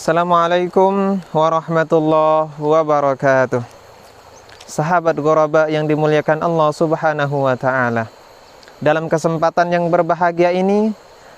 Assalamualaikum warahmatullahi wabarakatuh. Sahabat Ghuraba yang dimuliakan Allah Subhanahu wa ta'ala, dalam kesempatan yang berbahagia ini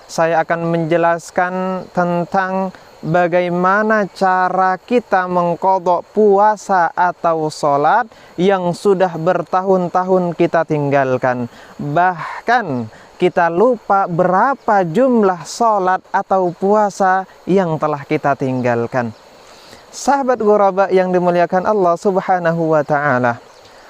saya akan menjelaskan tentang bagaimana cara kita mengqadha puasa atau sholat yang sudah bertahun-tahun kita tinggalkan. Bahkan kita lupa berapa jumlah sholat atau puasa yang telah kita tinggalkan. Sahabat Ghuraba yang dimuliakan Allah Subhanahu wa ta'ala,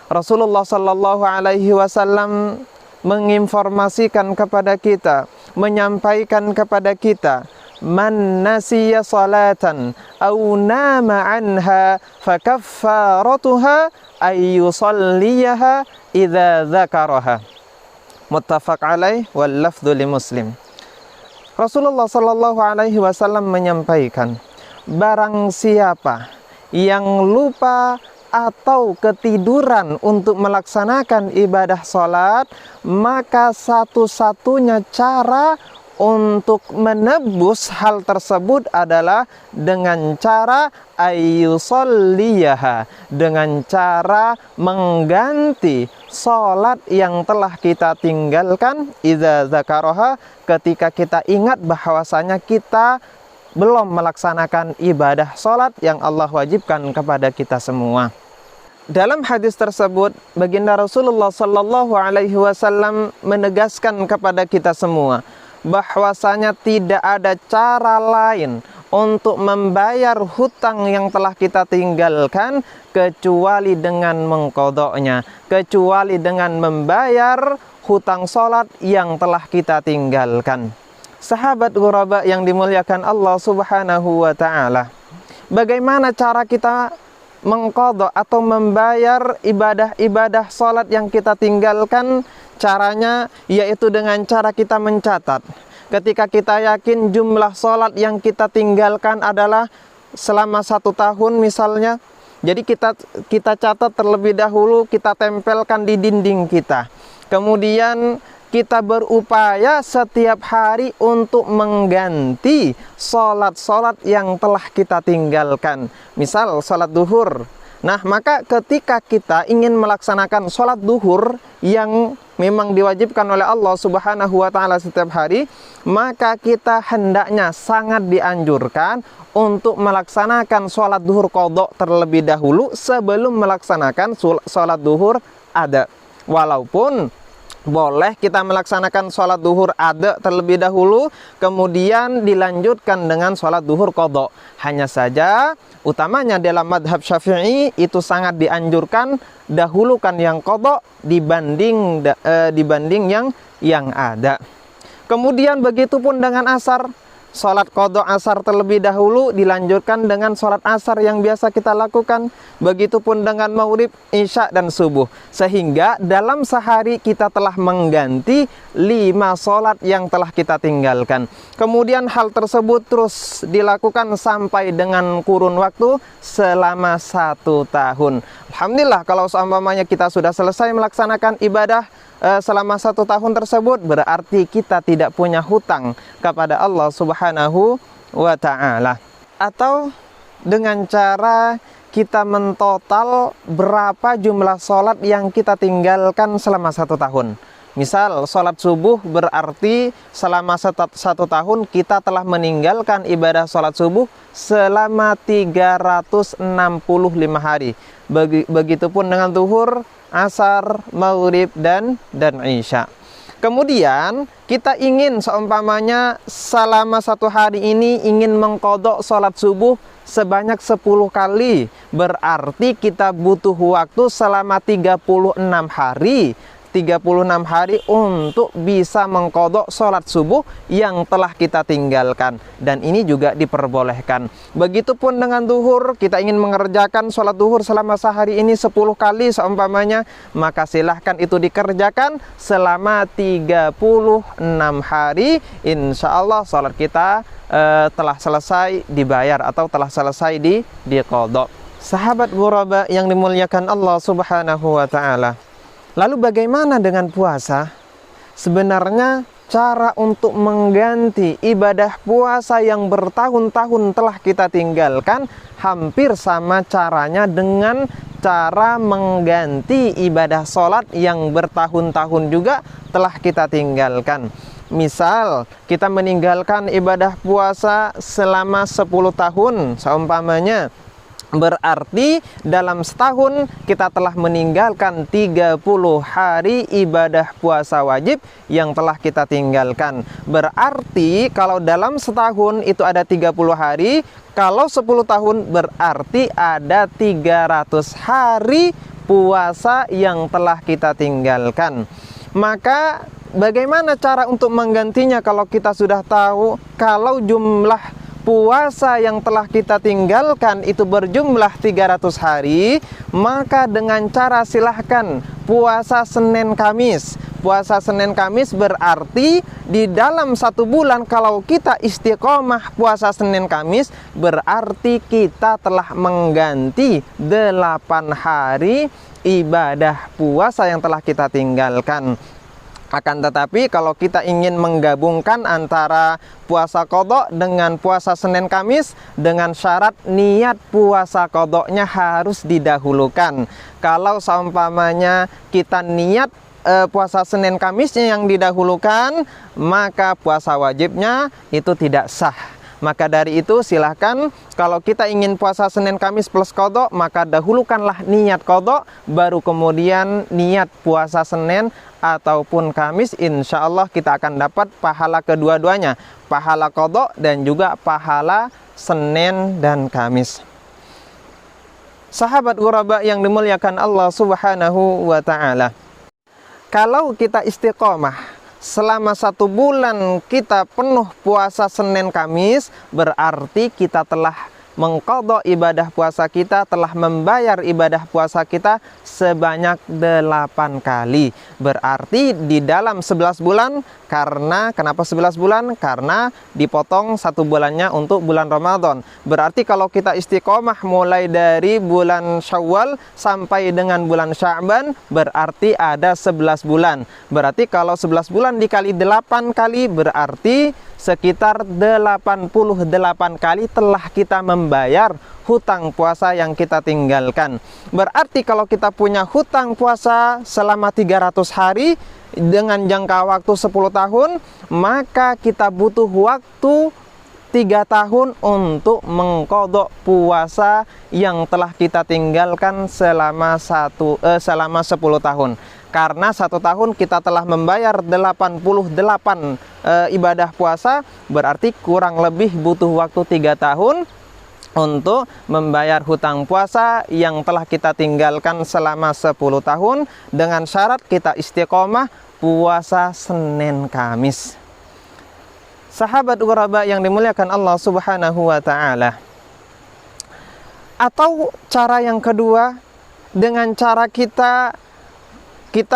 Rasulullah sallallahu alaihi wasallam menginformasikan kepada kita, menyampaikan kepada kita, man nasiya salatan aw nama anha fakaffaratuha ayyusalliyaha idza dzakaraha. Muttafaq alaih wal lafdhu li Muslim. Rasulullah sallallahu alaihi wasallam menyampaikan, barang siapa yang lupa atau ketiduran untuk melaksanakan ibadah salat, maka satu-satunya cara untuk menebus hal tersebut adalah dengan cara ayyusalliyaha, dengan cara mengganti salat yang telah kita tinggalkan idza dzakaraha, ketika kita ingat bahwasanya kita belum melaksanakan ibadah salat yang Allah wajibkan kepada kita semua. Dalam hadis tersebut, baginda Rasulullah sallallahu alaihi wasallam menegaskan kepada kita semua bahwasanya tidak ada cara lain untuk membayar hutang yang telah kita tinggalkan kecuali dengan mengqadhanya, kecuali dengan membayar hutang salat yang telah kita tinggalkan. Sahabat Ghuraba yang dimuliakan Allah Subhanahu wa ta'ala, bagaimana cara kita mengqadha atau membayar ibadah-ibadah salat yang kita tinggalkan? Caranya yaitu dengan cara kita mencatat. Ketika kita yakin jumlah salat yang kita tinggalkan adalah selama 1 tahun misalnya, jadi kita catat terlebih dahulu, kita tempelkan di dinding kita. Kemudian kita berupaya setiap hari untuk mengganti salat-salat yang telah kita tinggalkan. Misal salat duhur. Nah, maka ketika kita ingin melaksanakan sholat duhur yang memang diwajibkan oleh Allah Subhanahu wa ta'ala setiap hari, maka kita hendaknya sangat dianjurkan untuk melaksanakan sholat duhur qadha terlebih dahulu sebelum melaksanakan sholat duhur ada. Walaupun boleh kita melaksanakan sholat duhur ada terlebih dahulu, kemudian dilanjutkan dengan sholat duhur qadha. Hanya saja utamanya dalam madhab Syafi'i itu sangat dianjurkan dahulukan yang qadha dibanding yang ada. Kemudian begitupun dengan asar, sholat qadha asar terlebih dahulu dilanjutkan dengan sholat asar yang biasa kita lakukan. Begitupun dengan maghrib, isya dan subuh. Sehingga dalam sehari kita telah mengganti 5 sholat yang telah kita tinggalkan. Kemudian hal tersebut terus dilakukan sampai dengan kurun waktu selama 1 tahun. Alhamdulillah kalau seumpamanya kita sudah selesai melaksanakan ibadah selama 1 tahun tersebut, berarti kita tidak punya hutang kepada Allah Subhanahu wa ta'ala. Atau dengan cara kita mentotal berapa jumlah sholat yang kita tinggalkan selama 1 tahun. Misal sholat subuh, berarti selama 1 tahun kita telah meninggalkan ibadah sholat subuh selama 365 hari. Begitupun dengan zuhur, asar, maghrib dan isya. Kemudian kita ingin seumpamanya selama 1 hari ini ingin mengqadha sholat subuh sebanyak 10 kali. Berarti kita butuh waktu selama 36 hari. 36 hari untuk bisa mengqadha sholat subuh yang telah kita tinggalkan, dan ini juga diperbolehkan. Begitupun dengan duhur, kita ingin mengerjakan sholat duhur selama sehari ini 10 kali seumpamanya, maka silahkan itu dikerjakan selama 36 hari. Insya Allah sholat kita telah selesai dibayar atau telah selesai diqadha. Sahabat Ghuraba yang dimuliakan Allah Subhanahu wa ta'ala, lalu bagaimana dengan puasa? Sebenarnya cara untuk mengganti ibadah puasa yang bertahun-tahun telah kita tinggalkan hampir sama caranya dengan cara mengganti ibadah sholat yang bertahun-tahun juga telah kita tinggalkan. Misal kita meninggalkan ibadah puasa selama 10 tahun seumpamanya, berarti dalam setahun kita telah meninggalkan 30 hari ibadah puasa wajib yang telah kita tinggalkan. Berarti kalau dalam setahun itu ada 30 hari, kalau 10 tahun berarti ada 300 hari puasa yang telah kita tinggalkan. Maka bagaimana cara untuk menggantinya kalau kita sudah tahu kalau jumlah puasa yang telah kita tinggalkan itu berjumlah 300 hari, maka dengan cara silahkan puasa Senin Kamis. Puasa Senin Kamis berarti di dalam 1 bulan kalau kita istiqomah puasa Senin Kamis, berarti kita telah mengganti 8 hari ibadah puasa yang telah kita tinggalkan. Akan tetapi kalau kita ingin menggabungkan antara puasa qadha dengan puasa Senin Kamis, dengan syarat niat puasa qadhanya harus didahulukan. Kalau seumpamanya kita niat puasa Senin Kamisnya yang didahulukan, maka puasa wajibnya itu tidak sah. Maka dari itu silahkan kalau kita ingin puasa Senin Kamis plus qadha, maka dahulukanlah niat qadha, baru kemudian niat puasa Senin ataupun Kamis. Insya Allah kita akan dapat pahala kedua-duanya, pahala qadha dan juga pahala Senin dan Kamis. Sahabat ghuraba yang dimuliakan Allah Subhanahu wa ta'ala, kalau kita istiqomah selama 1 bulan kita penuh puasa Senin Kamis, berarti kita telah mengqadha ibadah puasa kita, telah membayar ibadah puasa kita sebanyak 8 kali. Berarti di dalam 11 bulan, kenapa 11 bulan? Karena dipotong 1 bulannya untuk bulan Ramadan. Berarti kalau kita istiqomah mulai dari bulan Syawal sampai dengan bulan Sya'ban, berarti ada 11 bulan. Berarti kalau 11 bulan dikali 8 kali, berarti sekitar 88 kali telah kita membayar hutang puasa yang kita tinggalkan. Berarti kalau kita punya hutang puasa selama 300 hari dengan jangka waktu 10 tahun, maka kita butuh waktu 3 tahun untuk mengqadha puasa yang telah kita tinggalkan selama 10 tahun. Karena 1 tahun kita telah membayar 88 ibadah puasa, berarti kurang lebih butuh waktu 3 tahun untuk membayar hutang puasa yang telah kita tinggalkan selama 10 tahun dengan syarat kita istiqomah puasa Senin Kamis. Sahabat ghuraba yang dimuliakan Allah Subhanahu wa ta'ala. Atau cara yang kedua, dengan cara kita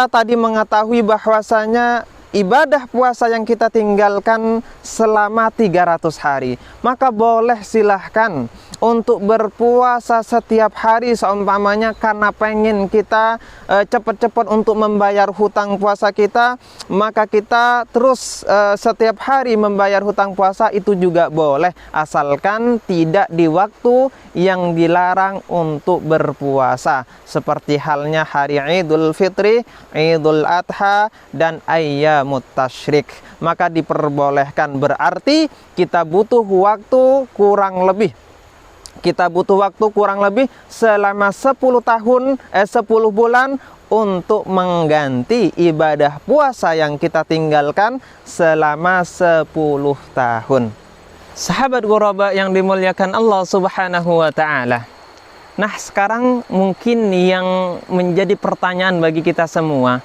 tadi mengetahui bahwasanya ibadah puasa yang kita tinggalkan selama 300 hari, maka boleh silahkan untuk berpuasa setiap hari seumpamanya karena pengen kita cepat-cepat untuk membayar hutang puasa kita, maka kita terus setiap hari membayar hutang puasa, itu juga boleh, asalkan tidak di waktu yang dilarang untuk berpuasa, seperti halnya hari Idul Fitri, Idul Adha, dan Ayyamut Tasyrik, maka diperbolehkan. Berarti kita butuh waktu kurang lebih selama 10 bulan untuk mengganti ibadah puasa yang kita tinggalkan selama 10 tahun. Sahabat ghuraba yang dimuliakan Allah Subhanahu wa ta'ala. Nah, sekarang mungkin yang menjadi pertanyaan bagi kita semua.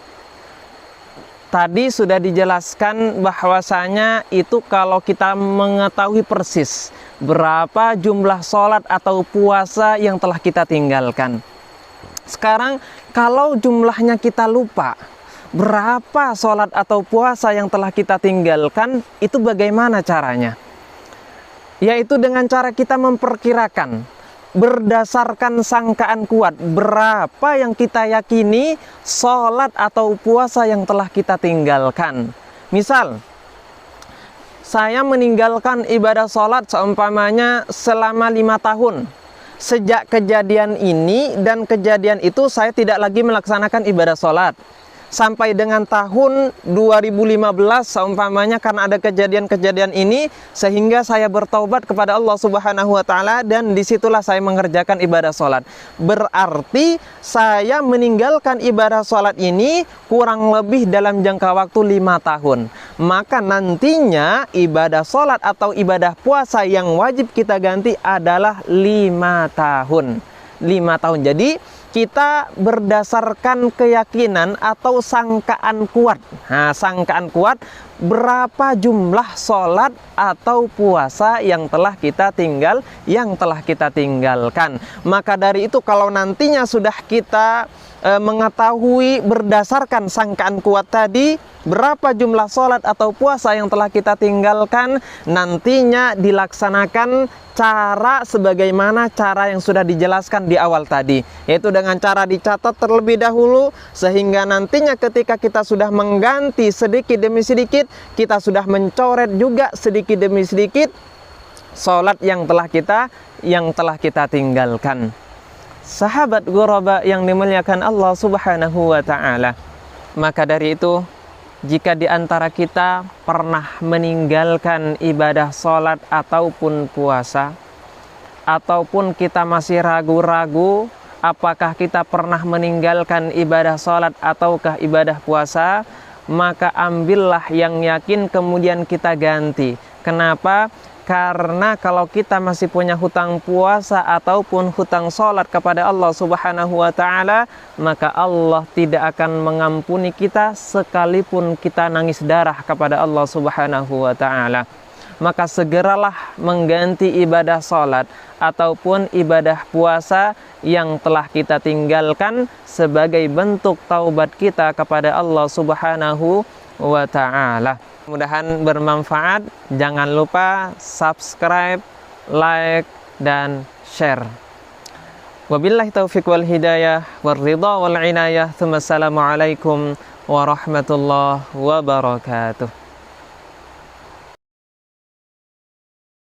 Tadi sudah dijelaskan bahwasanya itu kalau kita mengetahui persis berapa jumlah sholat atau puasa yang telah kita tinggalkan. Sekarang kalau jumlahnya kita lupa, berapa sholat atau puasa yang telah kita tinggalkan, itu bagaimana caranya? Yaitu dengan cara kita memperkirakan berdasarkan sangkaan kuat berapa yang kita yakini sholat atau puasa yang telah kita tinggalkan. Misal saya meninggalkan ibadah sholat seumpamanya selama 5 tahun. Sejak kejadian ini dan kejadian itu saya tidak lagi melaksanakan ibadah sholat. Sampai dengan tahun 2015 seumpamanya karena ada kejadian-kejadian ini sehingga saya bertaubat kepada Allah Subhanahu wa taala dan disitulah saya mengerjakan ibadah sholat. Berarti saya meninggalkan ibadah sholat ini kurang lebih dalam jangka waktu 5 tahun. Maka nantinya ibadah sholat atau ibadah puasa yang wajib kita ganti adalah 5 tahun. 5 tahun. Jadi kita berdasarkan keyakinan atau sangkaan kuat. Nah, sangkaan kuat berapa jumlah sholat atau puasa yang telah kita tinggalkan. Maka dari itu kalau nantinya sudah kita mengetahui berdasarkan sangkaan kuat tadi berapa jumlah sholat atau puasa yang telah kita tinggalkan, nantinya dilaksanakan cara sebagaimana cara yang sudah dijelaskan di awal tadi, yaitu dengan cara dicatat terlebih dahulu sehingga nantinya ketika kita sudah mengganti sedikit demi sedikit, kita sudah mencoret juga sedikit demi sedikit sholat yang telah kita tinggalkan. Sahabat ghuraba yang dimuliakan Allah Subhanahu wa taala, maka dari itu jika di antara kita pernah meninggalkan ibadah sholat ataupun puasa, ataupun kita masih ragu-ragu apakah kita pernah meninggalkan ibadah sholat ataukah ibadah puasa, maka ambillah yang yakin kemudian kita ganti. Kenapa? Karena kalau kita masih punya hutang puasa ataupun hutang sholat kepada Allah Subhanahu wa ta'ala, maka Allah tidak akan mengampuni kita sekalipun kita nangis darah kepada Allah Subhanahu wa ta'ala. Maka segeralah mengganti ibadah sholat ataupun ibadah puasa yang telah kita tinggalkan sebagai bentuk taubat kita kepada Allah Subhanahu wa ta'ala. Mudah-mudahan bermanfaat. Jangan lupa subscribe, like, dan share. Wabillahi taufiq wal hidayah wal ridha wal inayah. Assalamualaikum warahmatullahi wabarakatuh.